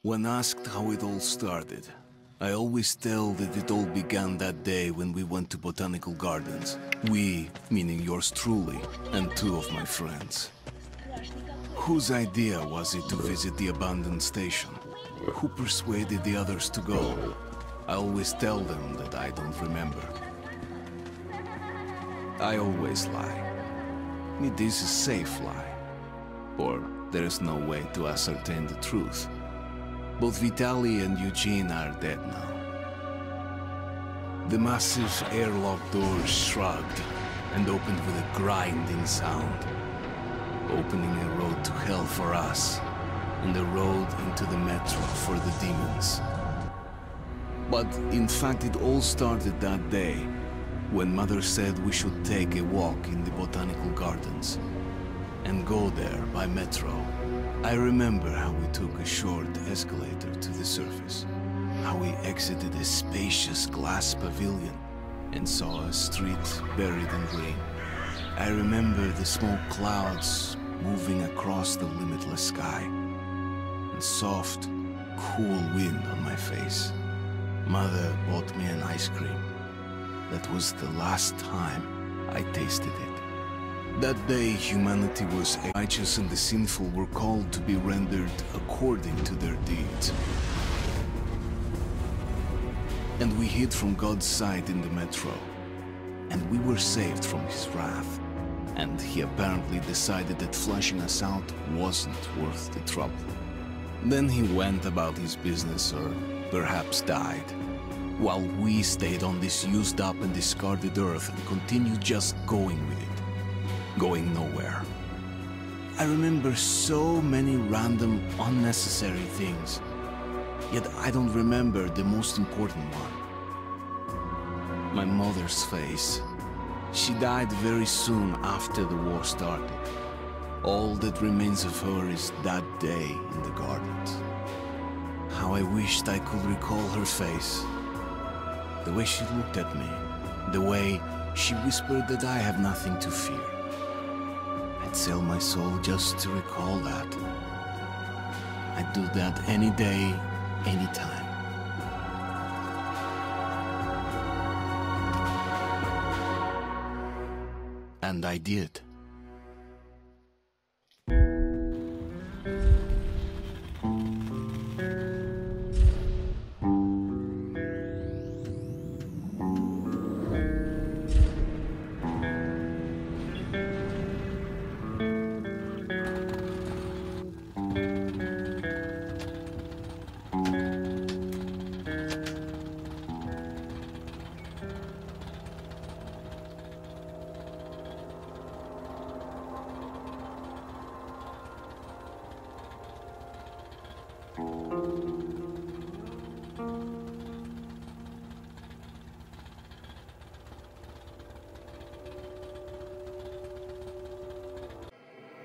When asked how it all started, I always tell that it all began that day when we went to botanical gardens. We, meaning yours truly, and two of my friends. Whose idea was it to visit the abandoned station? Who persuaded the others to go? I always tell them that I don't remember. I always lie. It is a safe lie. Or there is no way to ascertain the truth. Both Vitaly and Eugene are dead now. The massive airlock doors shrugged and opened with a grinding sound, opening a road to hell for us and a road into the metro for the demons. But in fact, it all started that day when Mother said we should take a walk in the botanical gardens and go there by metro. I remember how we took a short escalator to the surface, how we exited a spacious glass pavilion and saw a street buried in green. I remember the smoke clouds moving across the limitless sky and soft, cool wind on my face. Mother bought me an ice cream. That was the last time I tasted it. That day, humanity was righteous and the sinful were called to be rendered according to their deeds. And we hid from God's sight in the metro. And we were saved from his wrath. And he apparently decided that flushing us out wasn't worth the trouble. Then he went about his business, or perhaps died, while we stayed on this used up and discarded earth and continued just going with it. Going nowhere. I remember so many random, unnecessary things, yet I don't remember the most important one. My mother's face. She died very soon after the war started. All that remains of her is that day in the gardens. How I wished I could recall her face. The way she looked at me. The way she whispered that I have nothing to fear. I'd sell my soul just to recall that. I'd do that any day, any time. And I did.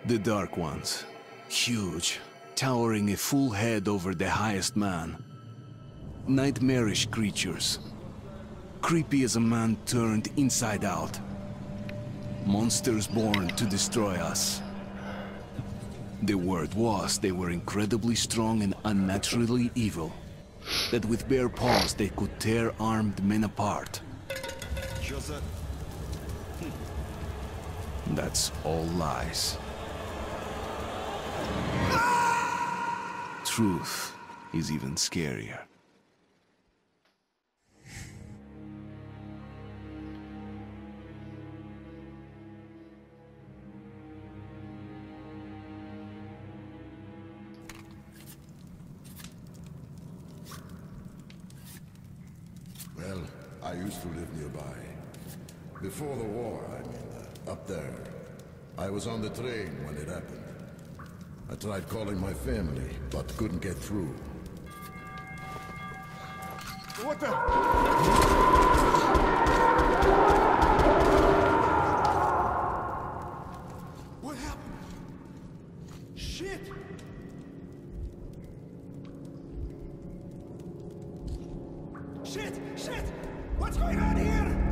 The Dark Ones. Huge, towering a full head over the highest man. Nightmarish creatures. Creepy as a man turned inside out. Monsters born to destroy us. The word was they were incredibly strong and unnaturally evil. That with bare paws they could tear armed men apart. That's all lies. Truth is even scarier. Well, I used to live nearby. Before the war, I mean, up there. I was on the train when it happened. I tried calling my family, but couldn't get through. What the? What happened? Shit! Shit! Shit! What's going on here?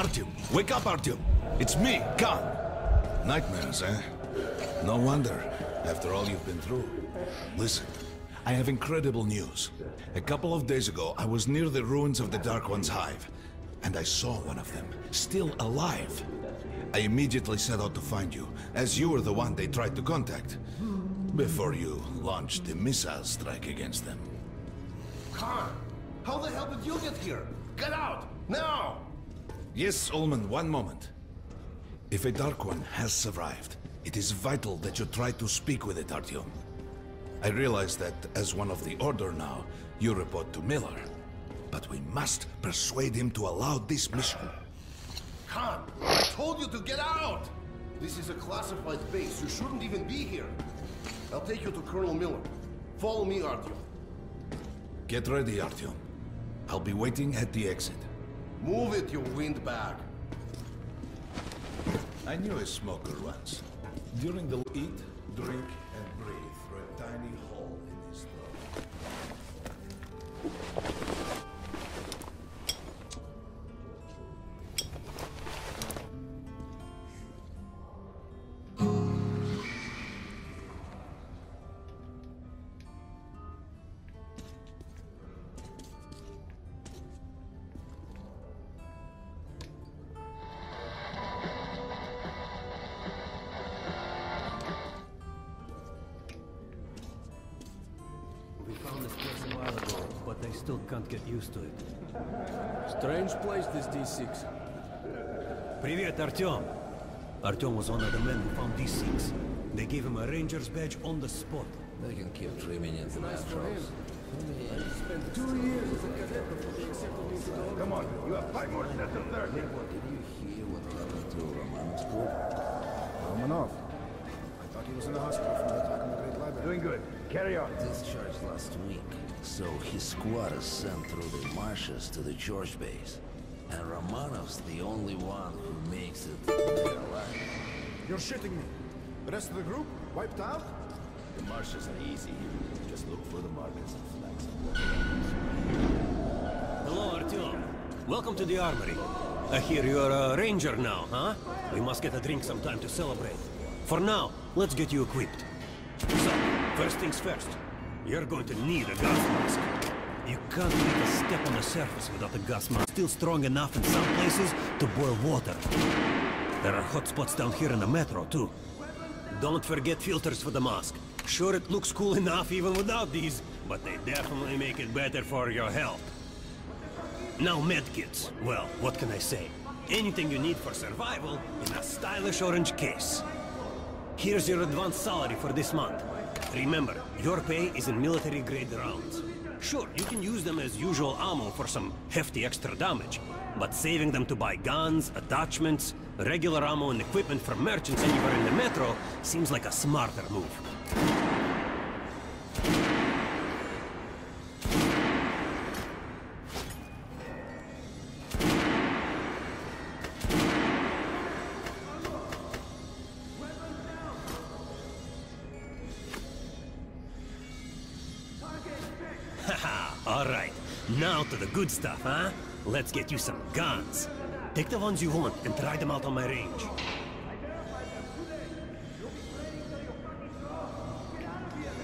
Artyom! Wake up, Artyom! It's me, Khan! Nightmares, eh? No wonder, after all you've been through. Listen, I have incredible news. A couple of days ago, I was near the ruins of the Dark One's hive, and I saw one of them, still alive. I immediately set out to find you, as you were the one they tried to contact, before you launched the missile strike against them. Khan, how the hell did you get here? Get out, now! Yes, Ullman, one moment. If a Dark One has survived, it is vital that you try to speak with it, Artyom. I realize that, as one of the Order now, you report to Miller. But we must persuade him to allow this mission. Khan, I told you to get out! This is a classified base. You shouldn't even be here. I'll take you to Colonel Miller. Follow me, Artyom. Get ready, Artyom. I'll be waiting at the exit. Move it, you windbag. I knew a smoker once. During the eat, drink, and breathe through a tiny hole in his throat. Still can't get used to it. Strange place, this D6. Привет, Artyom. Artyom was one of the men who found D6. They gave him a ranger's badge on the spot. They can keep dreaming into naturals. Spent 2 years as a cadet before they accepted me to the Order. Come on, you have 5 more steps to 30. Did you hear what happened to Romanov's group? Romanov? I thought he was in the hospital from the attack on the Great Library. Doing good. Carry on. Discharged last week. So his squad is sent through the marshes to the George base. And Romanov's the only one who makes it there alive. You're shitting me. The rest of the group? Wiped out? The marshes are easy. Just look for the markers and flags. Hello, Artyom. Welcome to the armory. I hear you're a ranger now, huh? We must get a drink sometime to celebrate. For now, let's get you equipped. So, first things first. You're going to need a gas mask. You can't take a step on the surface without a gas mask. Still strong enough in some places to boil water. There are hot spots down here in the metro, too. Don't forget filters for the mask. Sure, it looks cool enough even without these, but they definitely make it better for your health. Now medkits. Well, what can I say? Anything you need for survival in a stylish orange case. Here's your advance salary for this month. Remember, your pay is in military-grade rounds. Sure, you can use them as usual ammo for some hefty extra damage, but saving them to buy guns, attachments, regular ammo and equipment for merchants anywhere in the metro seems like a smarter move. All right, now to the good stuff, huh? Let's get you some guns. Take the ones you want and try them out on my range.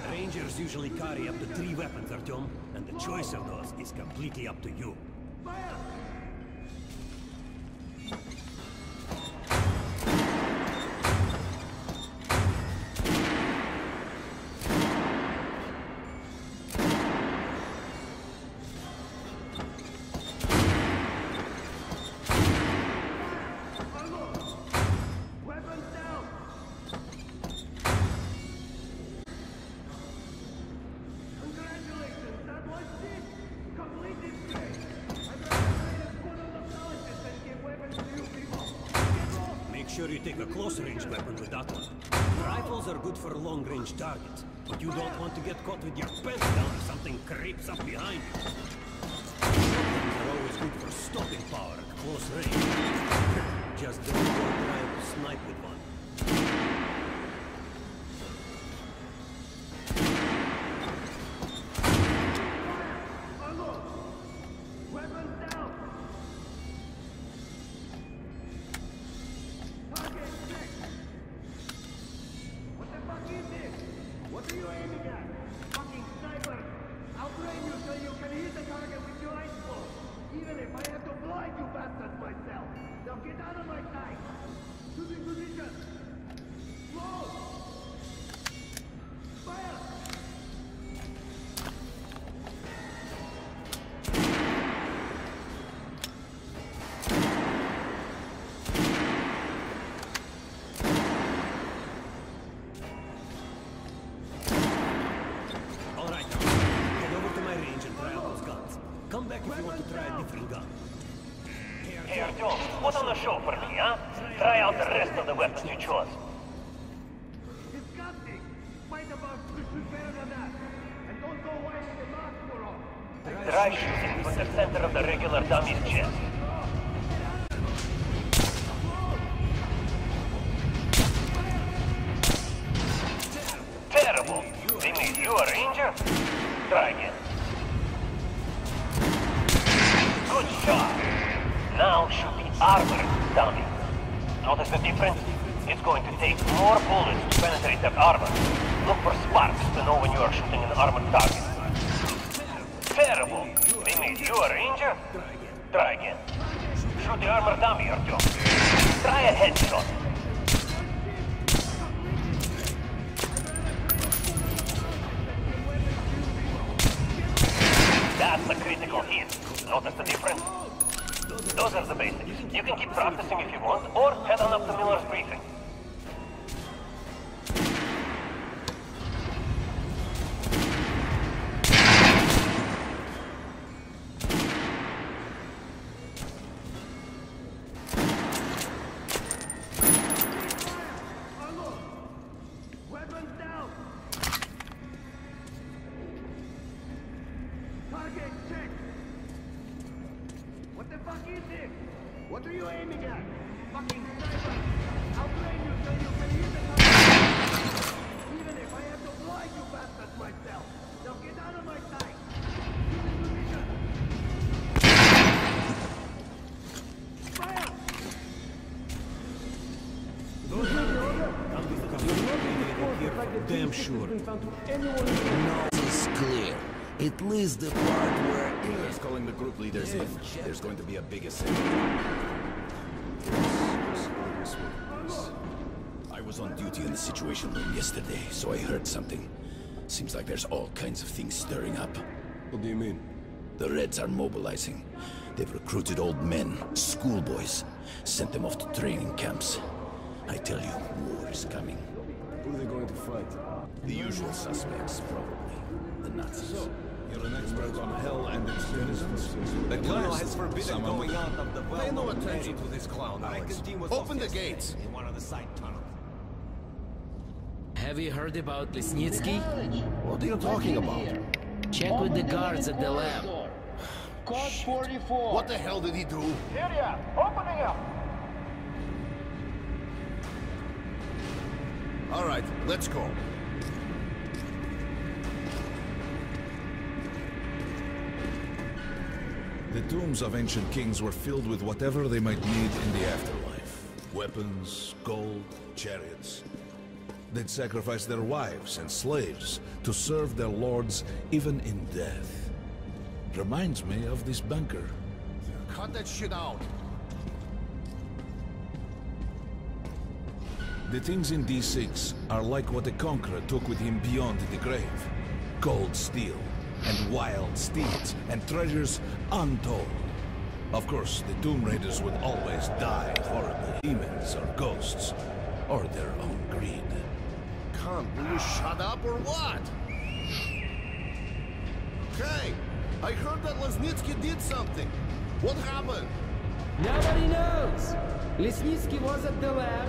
Rangers usually carry up to 3 weapons, Artyom, and the choice of those is completely up to you. Sure you take a close-range weapon with that one. Rifles are good for long-range targets, but you don't want to get caught with your pants down if something creeps up behind you. Shotguns are always good for stopping power at close range. Just don't go trying to snipe with one. you want to try a different gun. Hey, Artyom, put on a show for me, huh? Try out the rest of the weapons you chose. Disgusting! Fight about better than that. And don't go away with the mask for all. Try shooting for the center of the regular dummy's chest. Terrible! They made you a ranger? Try again. Good shot! Now shoot the armored dummy. Notice the difference? It's going to take more bullets to penetrate that armor. Look for sparks to know when you are shooting an armored target. Terrible! They made you a ranger? Try again. Shoot the armored dummy, Artyom. Try a headshot. That's a critical hit. Notice the difference? Those are the basics. You can keep practicing if you want, or head on up to Miller's briefing. Weapons down! Target check! What the fuck is this? What are you aiming at? Fucking sniper! I'll train you so you can hit the target! Even if I have to blind you bastards myself! Now get out of my sight! Fire! Damn sure. It's clear. At least the part where Miller's calling the group leaders in. There's going to be a big assembly. I was on duty in the Situation Room yesterday, so I heard something. Seems like there's all kinds of things stirring up. What do you mean? The Reds are mobilizing. They've recruited old men, schoolboys, sent them off to training camps. I tell you, war is coming. Who are they going to fight? The usual suspects, probably. The Nazis. You're an expert on hell and its citizens. The colonel has forbidden Some of going out of the well. Pay no attention to this clown, Alex. Open the gates! In one of the side tunnels. Have you heard about Lesnitsky? What are you talking about? Check with the guards at the lab. Code 44! What the hell did he do? Area, opening up! Alright, let's go. The tombs of ancient kings were filled with whatever they might need in the afterlife. Weapons, gold, chariots. They'd sacrifice their wives and slaves to serve their lords even in death. Reminds me of this bunker. Cut that shit out. The things in D6 are like what the Conqueror took with him beyond the grave. Gold steel, and wild steeds, and treasures untold. Of course, the Tomb Raiders would always die horribly. Demons or ghosts, or their own greed. Khan, will you shut up or what? Hey, I heard that Lesnitsky did something. What happened? Nobody knows! Lesnitsky was at the lab.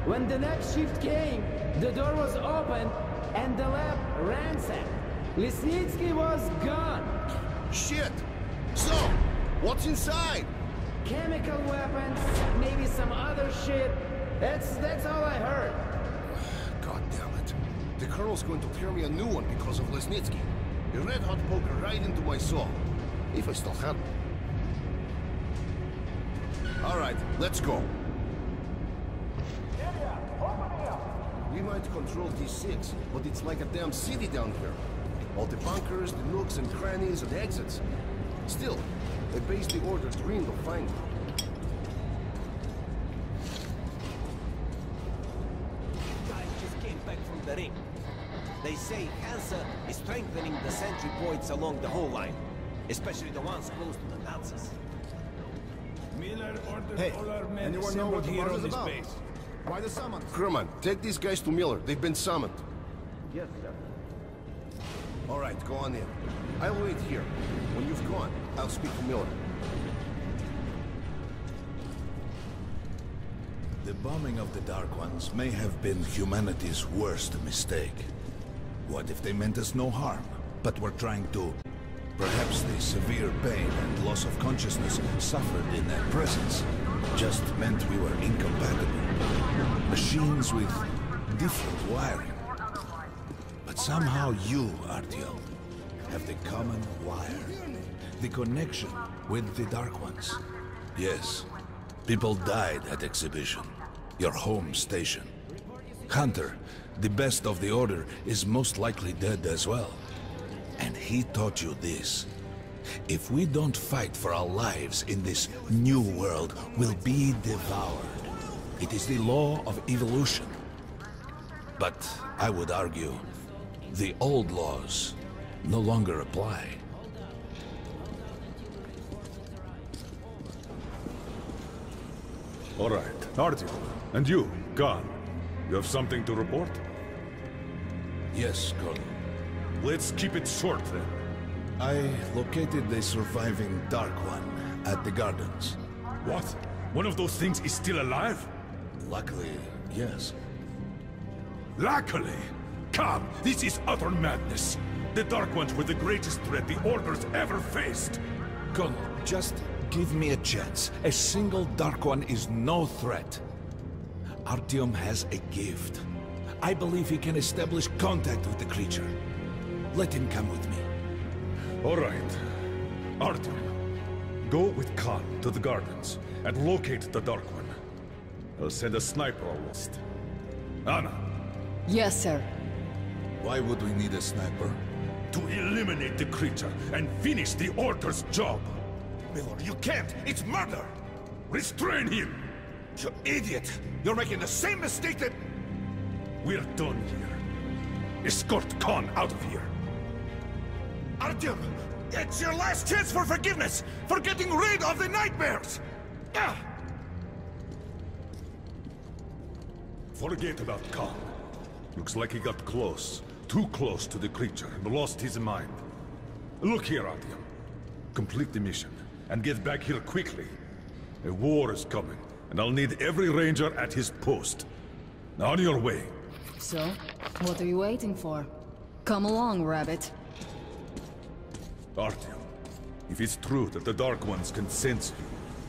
When the next shift came, the door was open and the lab ransacked. Lesnitsky was gone. Shit! So, what's inside? Chemical weapons, maybe some other shit. That's all I heard. God damn it. The colonel's going to tear me a new one because of Lesnitsky. A red-hot poker right into my soul. If I still had one. Alright, let's go. We might control D6, but it's like a damn city down here. All the bunkers, the nooks and crannies and exits. Still, a base the Order dreamed of finding. Guys just came back from the ring. They say Hansa is strengthening the sentry points along the whole line, especially the ones close to the Nazis. Hey, anyone know what the buzz is about? Why the summons? Kerman, take these guys to Miller. They've been summoned. Yes, sir. All right, go on in. I'll wait here. When you've gone, I'll speak to Miller. The bombing of the Dark Ones may have been humanity's worst mistake. What if they meant us no harm, but were trying to... Perhaps the severe pain and loss of consciousness suffered in their presence just meant we were incompatible. Machines with different wiring. But somehow you, Artyom, have the common wire. The connection with the Dark Ones. Yes, people died at Exhibition, your home station. Hunter, the best of the Order, is most likely dead as well. And he taught you this. If we don't fight for our lives in this new world, we'll be devoured. It is the law of evolution. But I would argue, the old laws no longer apply. All right, Artyom. And you, Khan. You have something to report? Yes, Colonel. Let's keep it short, then. I located the surviving Dark One at the Gardens. What? One of those things is still alive? Luckily, yes. Luckily? Come, this is utter madness. The Dark Ones were the greatest threat the Order's ever faced. Colonel, just give me a chance. A single Dark One is no threat. Artyom has a gift. I believe he can establish contact with the creature. Let him come with me. All right. Artyom, go with Khan to the Gardens and locate the Dark One. I'll send a sniper almost. Anna. Yes, sir. Why would we need a sniper? To eliminate the creature and finish the Order's job. Miller, you can't! It's murder! Restrain him! You idiot! You're making the same mistake that... We're done here. Escort Khan out of here. Artyom! It's your last chance for forgiveness! For getting rid of the nightmares! Forget about Khan. Looks like he got close. Too close to the creature and lost his mind. Look here, Artyom. Complete the mission and get back here quickly. A war is coming, and I'll need every ranger at his post. Now on your way. So, what are you waiting for? Come along, Rabbit. Artyom, if it's true that the Dark Ones can sense you,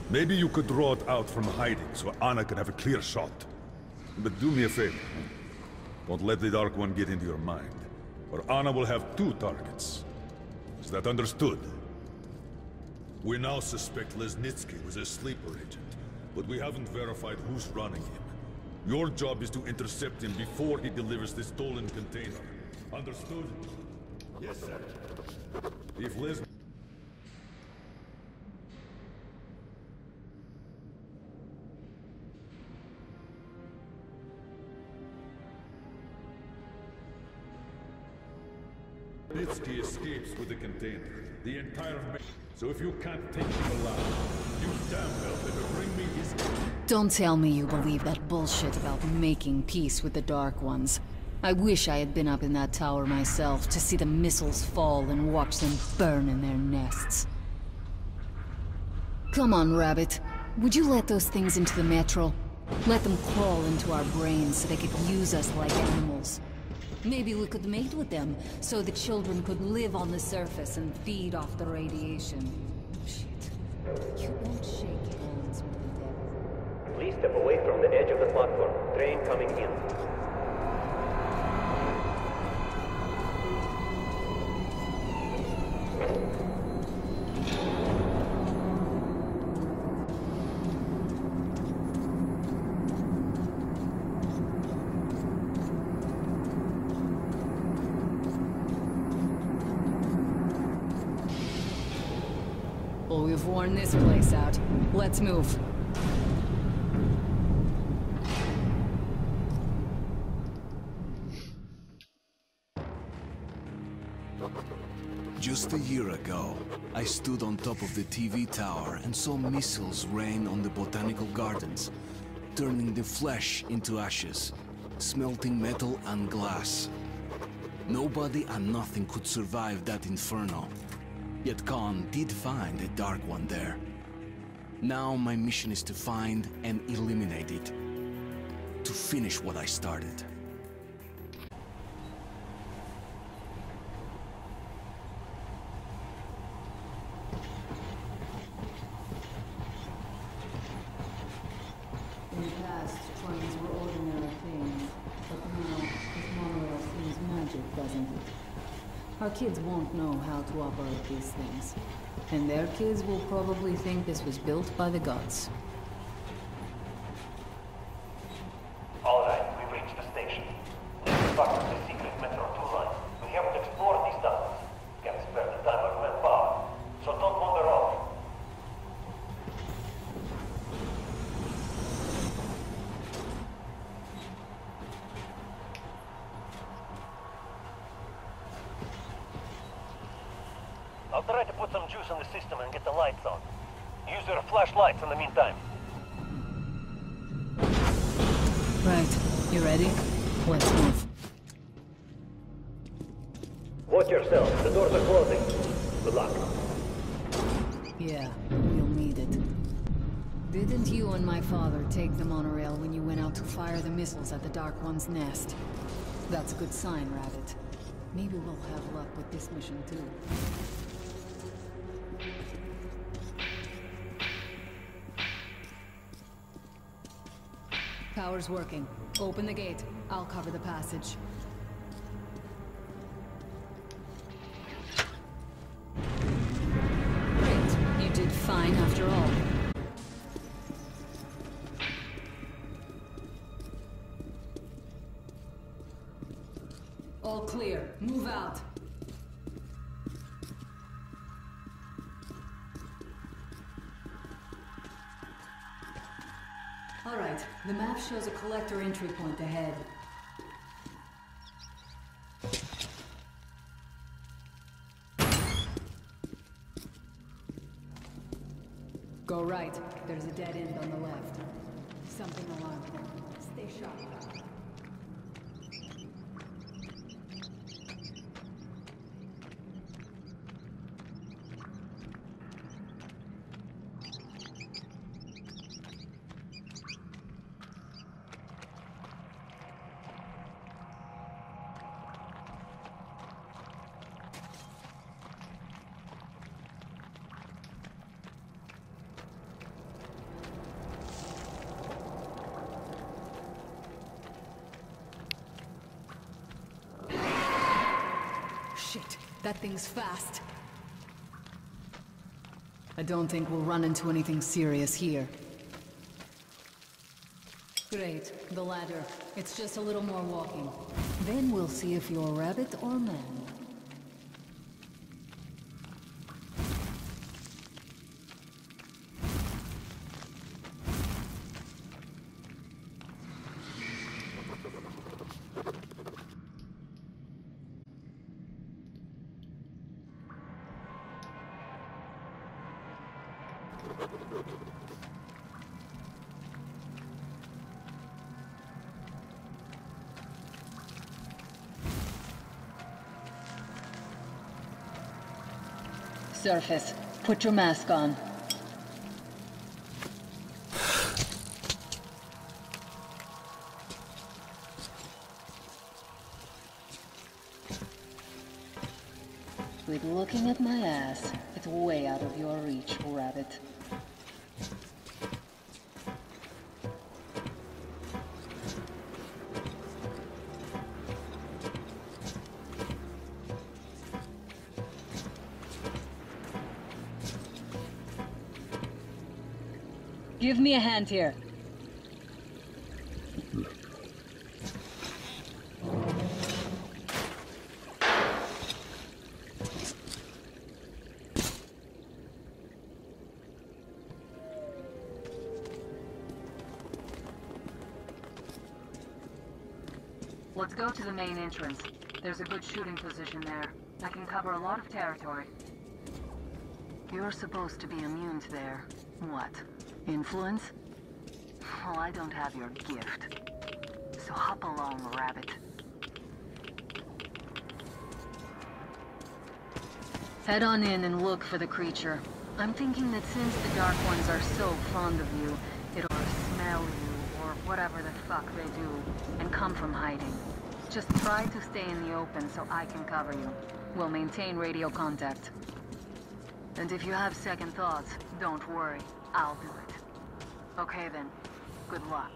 maybe you could draw it out from hiding so Anna can have a clear shot. But do me a favor. Don't let the Dark One get into your mind, or Anna will have 2 targets. Is that understood? We now suspect Lesnitsky was a sleeper agent, but we haven't verified who's running him. Your job is to intercept him before he delivers the stolen container. Understood? Yes, sir. If Les... Lesnitsky escapes with the container. The entire... So if you can't take him alive, you damn well better bring me his... Don't tell me you believe that bullshit about making peace with the Dark Ones. I wish I had been up in that tower myself to see the missiles fall and watch them burn in their nests. Come on, Rabbit. Would you let those things into the metro? Let them crawl into our brains so they could use us like animals. Maybe we could mate with them, so the children could live on the surface and feed off the radiation. Shit. You won't shake hands with the devil. Please step away from the edge of the platform. Train coming in. Well, we've worn this place out. Let's move. Just a year ago, I stood on top of the TV tower and saw missiles rain on the botanical gardens, turning the flesh into ashes, smelting metal and glass. Nobody and nothing could survive that inferno. Yet Khan did find a Dark One there. Now my mission is to find and eliminate it. To finish what I started. In the past, trains were ordinary things, but now, this monorail seems magic, doesn't it? Our kids won't know how to operate these things. And their kids will probably think this was built by the gods. Alright, we've reached the station. Let's start with the secret Metro 2 line. We have to explore these tunnels. Can't spare the time or manpower. So don't wander off. I'll try to put some juice in the system and get the lights on. Use your flashlights in the meantime. Right. You ready? Let's move. Watch yourself. The doors are closing. Good luck. Yeah, we'll need it. Didn't you and my father take the monorail when you went out to fire the missiles at the Dark One's nest? That's a good sign, Rabbit. Maybe we'll have luck with this mission, too. Power's working. Open the gate. I'll cover the passage. Great. You did fine after all. All clear. Move out. All right, the map shows a collector entry point ahead. Go right. There's a dead end on the left. Something alarmed them. Stay sharp. Shit, that thing's fast. I don't think we'll run into anything serious here. Great, the ladder. It's just a little more walking. Then we'll see if you're rabbit or man. Surface. Put your mask on. Quit looking at my ass. It's way out of your reach, Rabbit. Give me a hand here. Let's go to the main entrance. There's a good shooting position there. I can cover a lot of territory. You're supposed to be immune to their... what? Influence? Well, I don't have your gift. So hop along, Rabbit. Head on in and look for the creature. I'm thinking that since the Dark Ones are so fond of you, it'll smell you, or whatever the fuck they do, and come from hiding. Just try to stay in the open so I can cover you. We'll maintain radio contact. And if you have second thoughts, don't worry. I'll do it. Okay then. Good luck.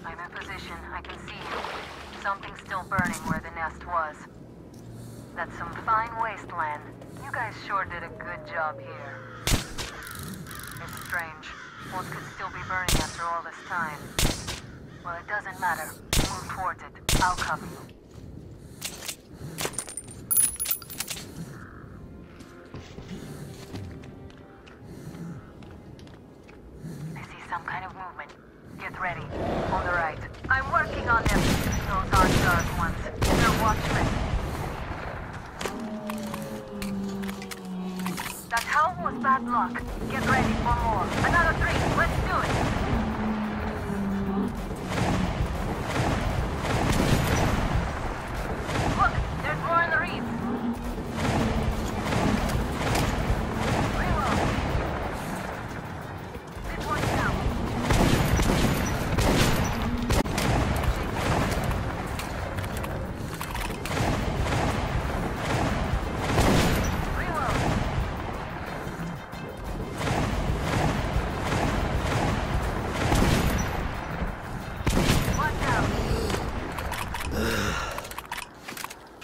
I'm in position. I can see you. Something's still burning where the nest was. That's some fine wasteland. You guys sure did a good job here. It's strange. What could still be burning after all this time? Well, it doesn't matter. Move towards it. I'll cover you. I see some kind of movement. Get ready. On the right. I'm working on them. Those aren't Dark Ones. They're watchmen. That hell was bad luck. Get ready for more. Another 3. Let's do it. Look, there's more in the reeds. Reload. This one's down.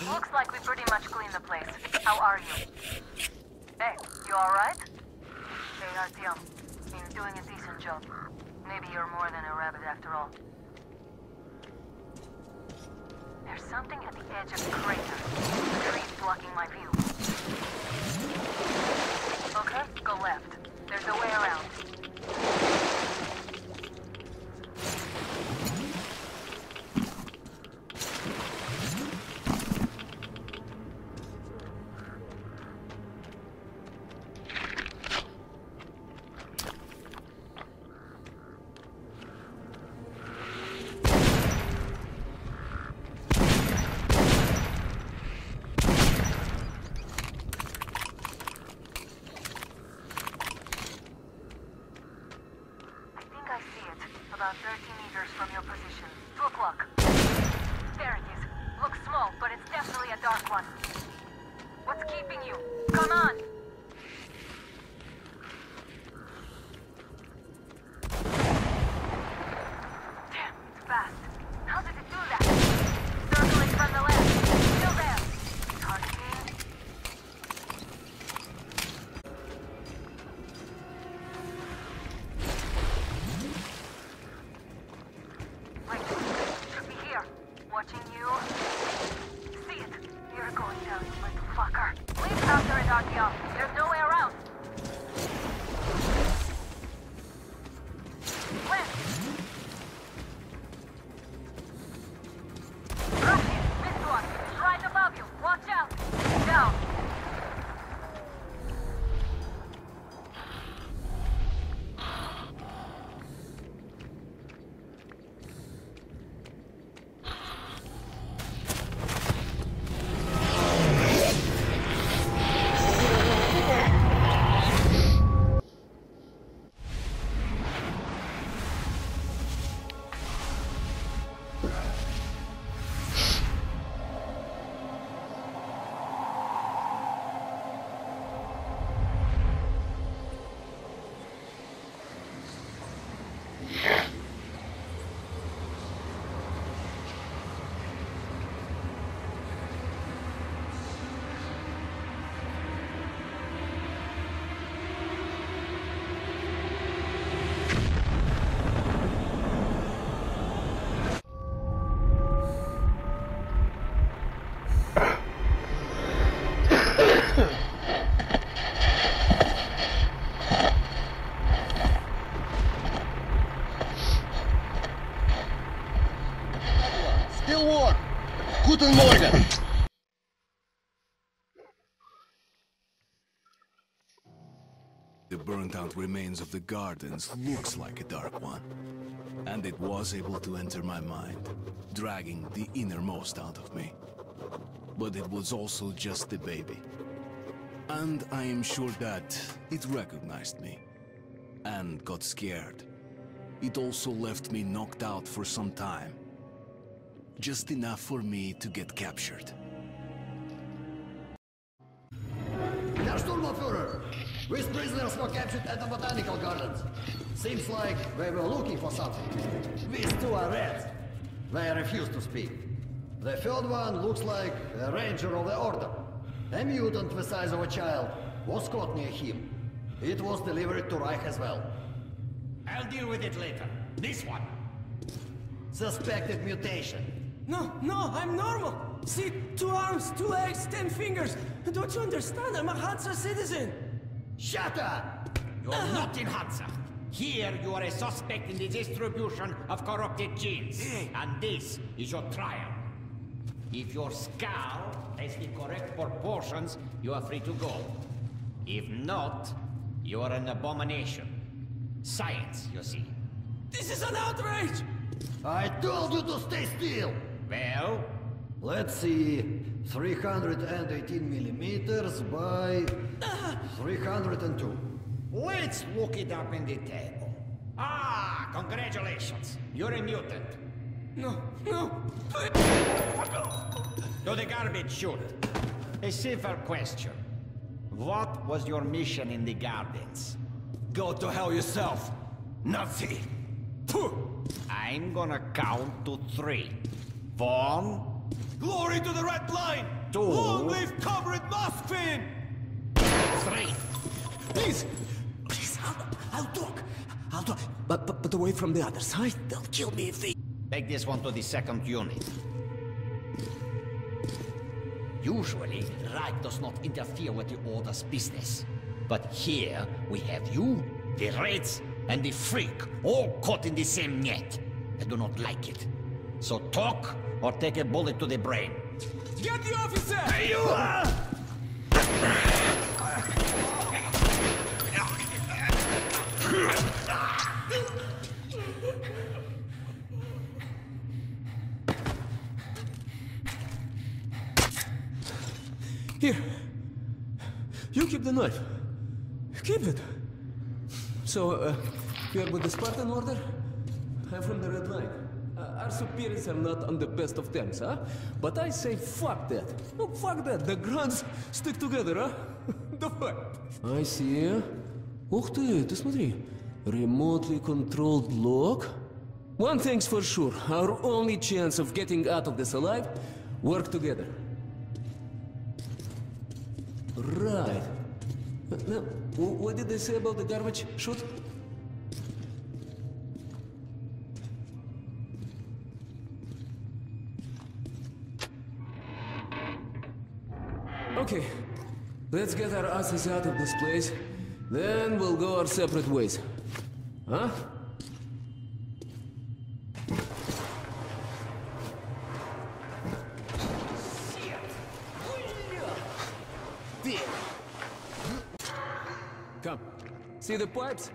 Looks like we pretty much cleaned the place. How are you? Hey, you alright? Hey, Artyom. You're doing a decent job. Maybe you're more than a rabbit after all. There's something at the edge of the crater. The trees blocking my view. Okay, go left. There's a way around. About 30 meters from your position. 2 o'clock. There it is. Looks small, but it's definitely a Dark One. What's keeping you? Come on! Damn, it's fast. How did it do that? Circling from the left. Still there. It's hard to see. Watching you. See it. You're going down, you little fucker. Leave after it, Artyom. Guten Morgen! The burnt-out remains of the gardens looks like a dark one. And it was able to enter my mind, dragging the innermost out of me. But it was also just a baby. And I am sure that it recognized me. And got scared. It also left me knocked out for some time. Just enough for me to get captured. Herr Sturmbannführer! These prisoners were captured at the botanical gardens. Seems like they were looking for something. These two are reds. They refuse to speak. The third one looks like a ranger of the order. A mutant the size of a child was caught near him. It was delivered to Reich as well. I'll deal with it later. This one. Suspected mutation. No, I'm normal. See, 2 arms, 2 legs, 10 fingers. Don't you understand? I'm a Hansa citizen. Shut up! You're not in Hansa. Here you are a suspect in the distribution of corrupted genes. And this is your trial. If your skull has the correct proportions, you are free to go. If not, you are an abomination. Science, you see. This is an outrage! I told you to stay still! Well? Let's see. 318 millimeters by 302. Let's look it up in the table. Ah, congratulations. You're a mutant. No. To the garbage chute. A simple question. What was your mission in the gardens? Go to hell yourself, Nazi! I'm gonna count to 3. 1. Glory to the Red Line! 2. Long live Comrade Moskvin! 3. Please, I'll talk. But away from the other side. They'll kill me if they... Take this one to the 2nd unit. Usually, Reich does not interfere with the Order's business. But here, we have you, the Reds, and the Freak, all caught in the same net. I do not like it. So talk, or take a bullet to the brain. Get the officer! Hey, you! Here. You keep the knife. Keep it. So, you're with the Spartan Order? I'm from the Red Line. Our superiors are not on the best of terms, huh? But I say fuck that. No, fuck that. The Grunts stick together, huh? Давай. I see. Ух ты, ты смотри. Remotely controlled lock. One thing's for sure. Our only chance of getting out of this alive, work together. Right. Now, what did they say about the garbage chute? Okay, let's get our asses out of this place. Then we'll go our separate ways. Huh? Come. See the pipes?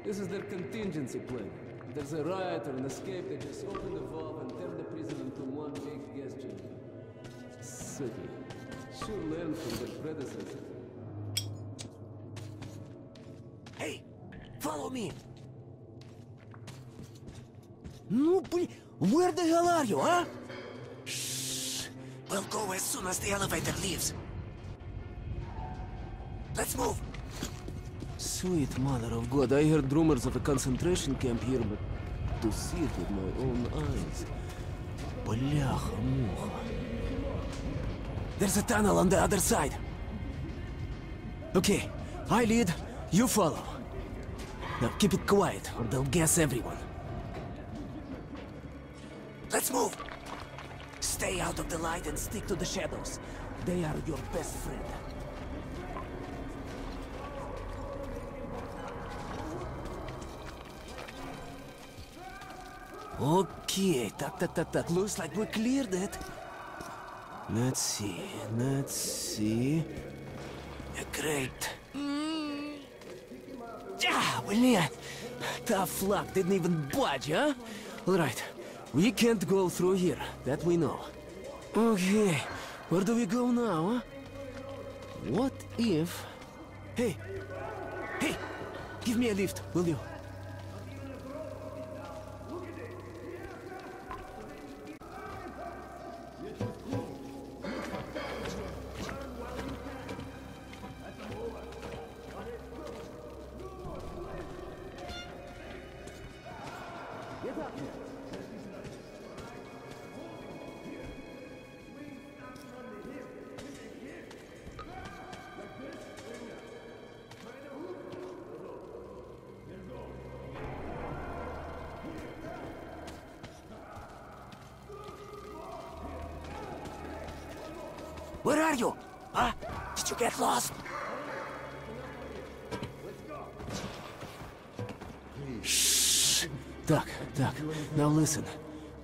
This is their contingency plan. If there's a riot or an escape, they just open the valve and turn the prison into one big gas chamber. Sucky. Sure learned from their predecessor. Hey, follow me. No, where the hell are you, huh? Shh. We'll go as soon as the elevator leaves. Let's move. Sweet mother of God, I heard rumors of a concentration camp here, but to see it with my own eyes. Бляха-муха. There's a tunnel on the other side. Okay, I lead, you follow. Now keep it quiet, or they'll gas everyone. Let's move. Stay out of the light and stick to the shadows. They are your best friend. Okay, tak. Looks like we cleared it. Let's see. Great. Блин. Tough luck, didn't even budge, huh? Alright, we can't go through here, that we know. Okay, where do we go now, huh? What if... Hey! Give me a lift, will you? Where are you? Huh? Did you get lost? Shh! Duck. Now listen.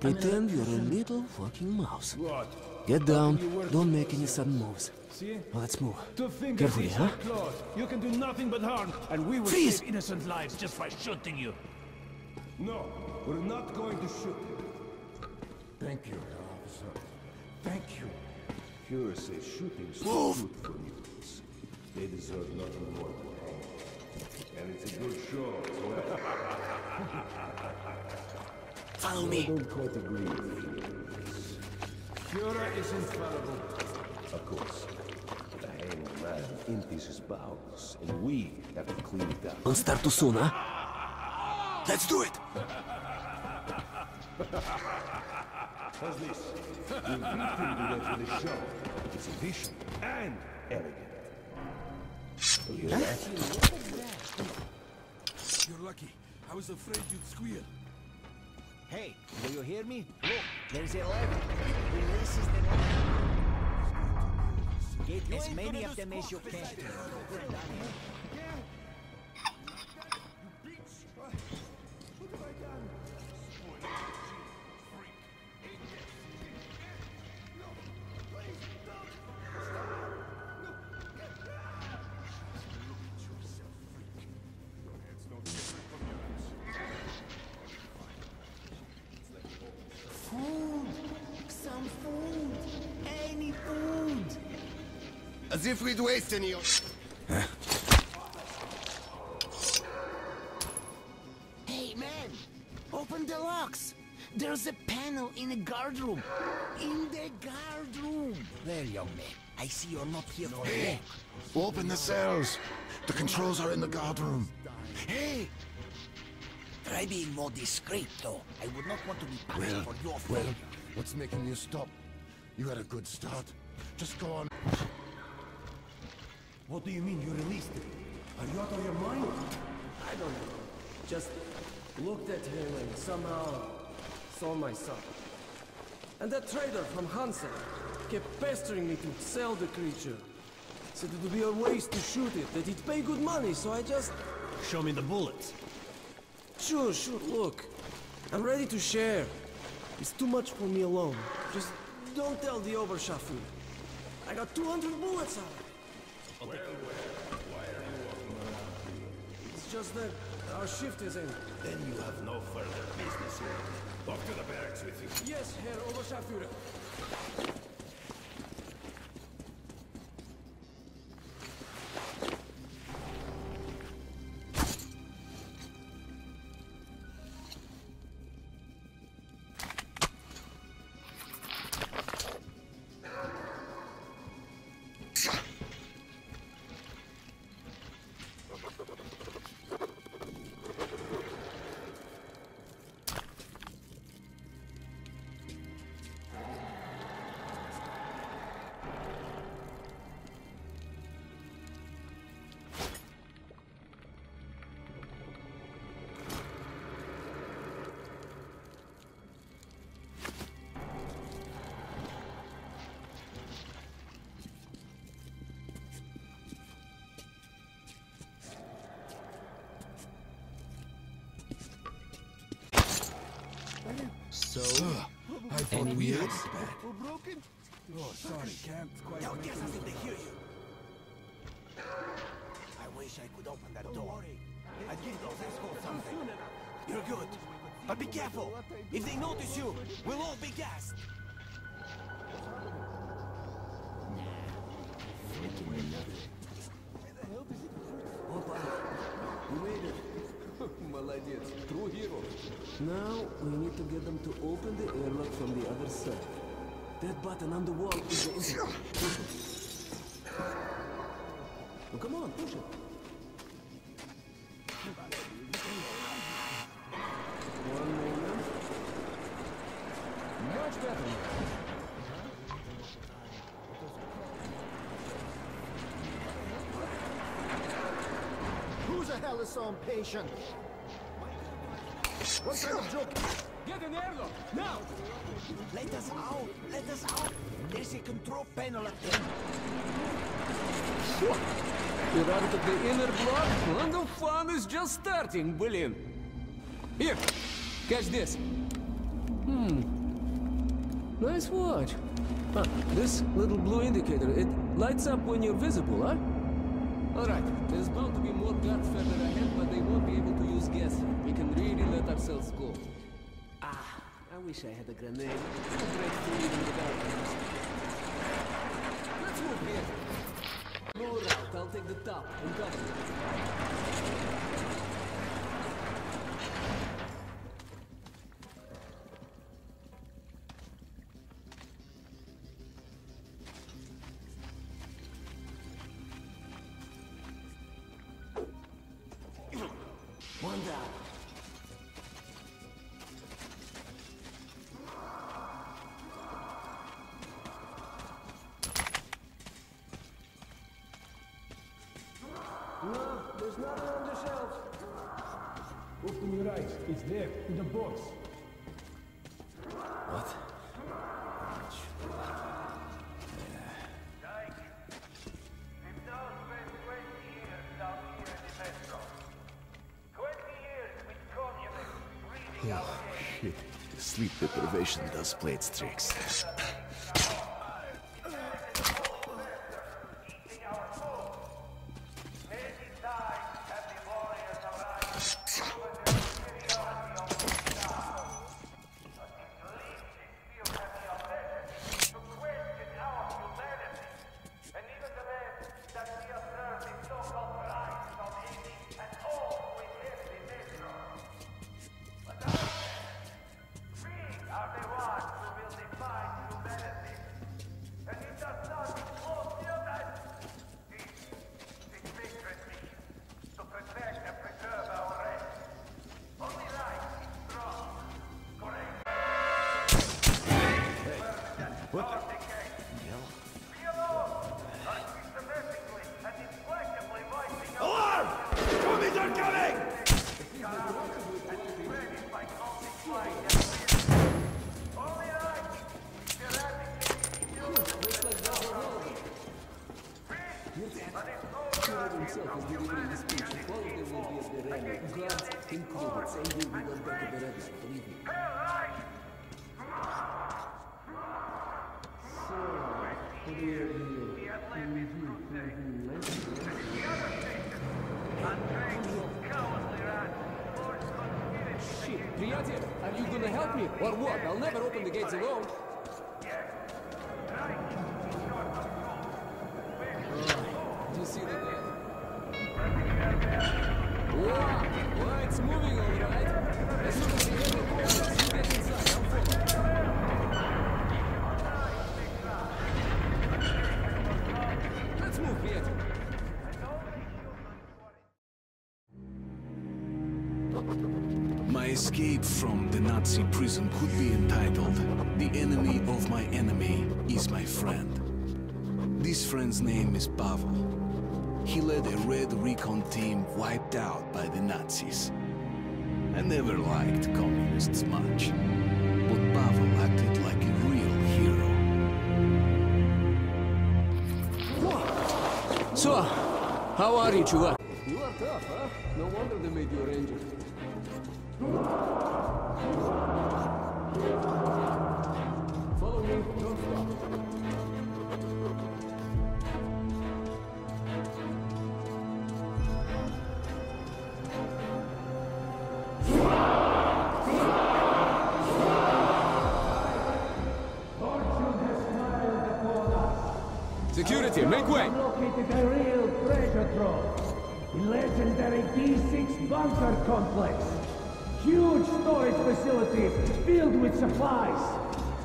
Pretend you're a little fucking mouse. Get down. Don't make any sudden moves. Now let's move. Carefully, huh? You can do nothing but harm, and we will Freeze! save innocent lives just by shooting you. No, we're not going to shoot you. Thank you, officer. Thank you. Fuhrer says shooting's Move! good for mutants. They deserve nothing more than hanging. And it's a good show as well. Follow me. I don't quite agree with Fuhrer. Fuhrer is infallible. Of course. The hanged man empties his bowels, and we have to clean it up. Don't start too soon, huh? Let's do it! How's this? We'll beat him to death with a show. It's efficient and elegant. You hear that? You're lucky. I was afraid you'd squeal. Hey, do you hear me? Look, there's a lever. Releases the lever. Get as many of them as you can. As if we'd waste any of... Hey, man! Open the locks! There's a panel in the guard room. In the guard room! Well, young man, I see you're not here for Hey! Open the cells! The controls are in the guard room. Hey! Try being more discreet, though. I would not want to be punished for your fault. Well, what's making you stop? You had a good start. Just go on. What do you mean you released him? Are you out of your mind? I don't know. Just looked at him and somehow saw my son. And that trader from Hansen kept pestering me to sell the creature. Said it would be a waste to shoot it, that he'd pay good money, so I just... Show me the bullets. Sure, look. I'm ready to share. It's too much for me alone. Just don't tell the Oberscharführer. I got 200 bullets out of it. Well, why are you walking around? It's just that our shift is in. Then you have no further business here. Off to the barracks with you. Yes, Herr Oberscharführer. So, I thought we had... We're broken? Oh, sorry, can't quite. Don't get us to hear you. I wish I could open that door. I'd give those assholes something. You're good. But be careful. If they notice you, we'll all be gassed. Опа! You made it. Молодец. True hero. Now we need to get them to open the airlock from the other side. That button on the wall is the intercom. Push it. Oh, come on, push it. One moment. Much better. Who the hell is so impatient? What kind of joke? Get an airlock, now! Let us out! Let us out! There's a control panel up there. You're out of the inner block, and the fun is just starting, блин. Here, catch this. Nice watch. Huh, this little blue indicator, it lights up when you're visible, huh? Alright, there's bound to be more guards further ahead, but they won't be able to use gas. We can really let ourselves go. Ah, I wish I had a grenade. I'll break through even without it. Let's move here. No route, I'll take the top and cover it. One down. No, there's nothing on the shelf. Open your eyes. It's there, in the box. What? Oh, shit. Sleep deprivation does play its tricks. Приятель, are you gonna help me? Or what? I'll never open the gates alone. Do you see the guy? Wow, it's moving all right. As soon as the airlock opens, you get inside. I'm following. Let's move, приятель. My escape from the Nazi prison could be entitled "The Enemy of My Enemy is My Friend." This friend's name is Pavel. He led a red recon team wiped out by the Nazis. I never liked communists much, but Pavel acted like a real hero. So, how are you, чувак? You are tough, huh? No wonder they made you a ranger. Follow me, don't stop. way! I've located a real treasure trove. The legendary D6 bunker complex. Huge storage facilities filled with supplies.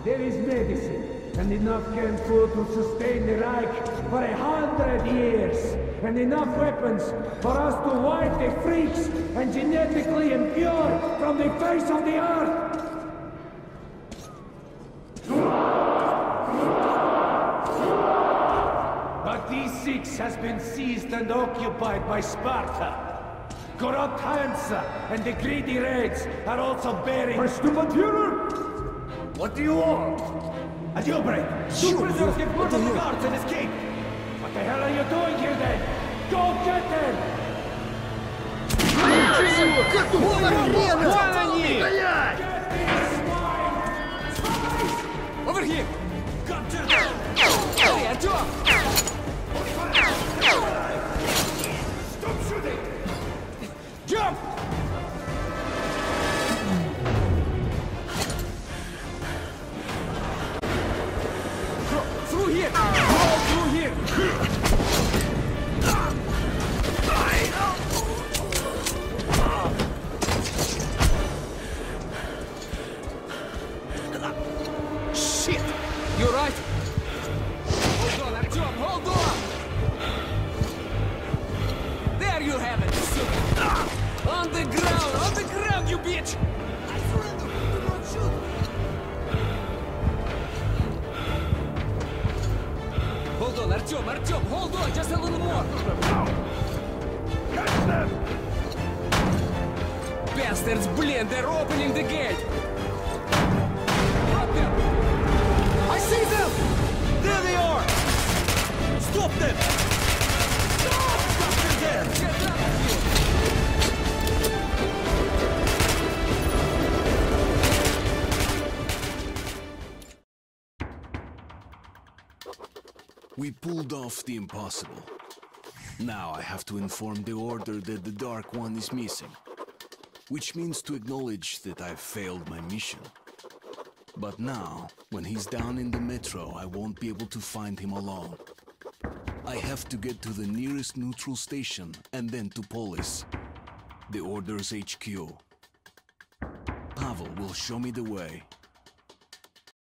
There is medicine and enough canned food to sustain the Reich for 100 years. And enough weapons for us to wipe the freaks and genetically impure from the face of the earth. But D6 has been seized and occupied by Sparta. Corrupt Hansa and the greedy Reds are also bearing... What do you want? A jailbreak! Two prisoners get put on the guards and escape! What the hell are you doing here then? Go get them! Вон они! Over here! Hey, Артём! Stop shooting! Jump! Through here! Through here! Shit! You right? Hold on, Артём, hold on! There you have it! On the ground, you bitch! I surrender! Do not shoot! Hold on, Артём, hold on, just a little more! Catch them! Bastards, блин, they're opening the gate! I see them! There they are! Stop them! Stop! Stop them there! Get out of here! We pulled off the impossible. Now I have to inform the Order that the Dark One is missing. Which means to acknowledge that I've failed my mission. But now, when he's down in the metro, I won't be able to find him alone. I have to get to the nearest neutral station and then to Polis, the Order's HQ. Pavel will show me the way.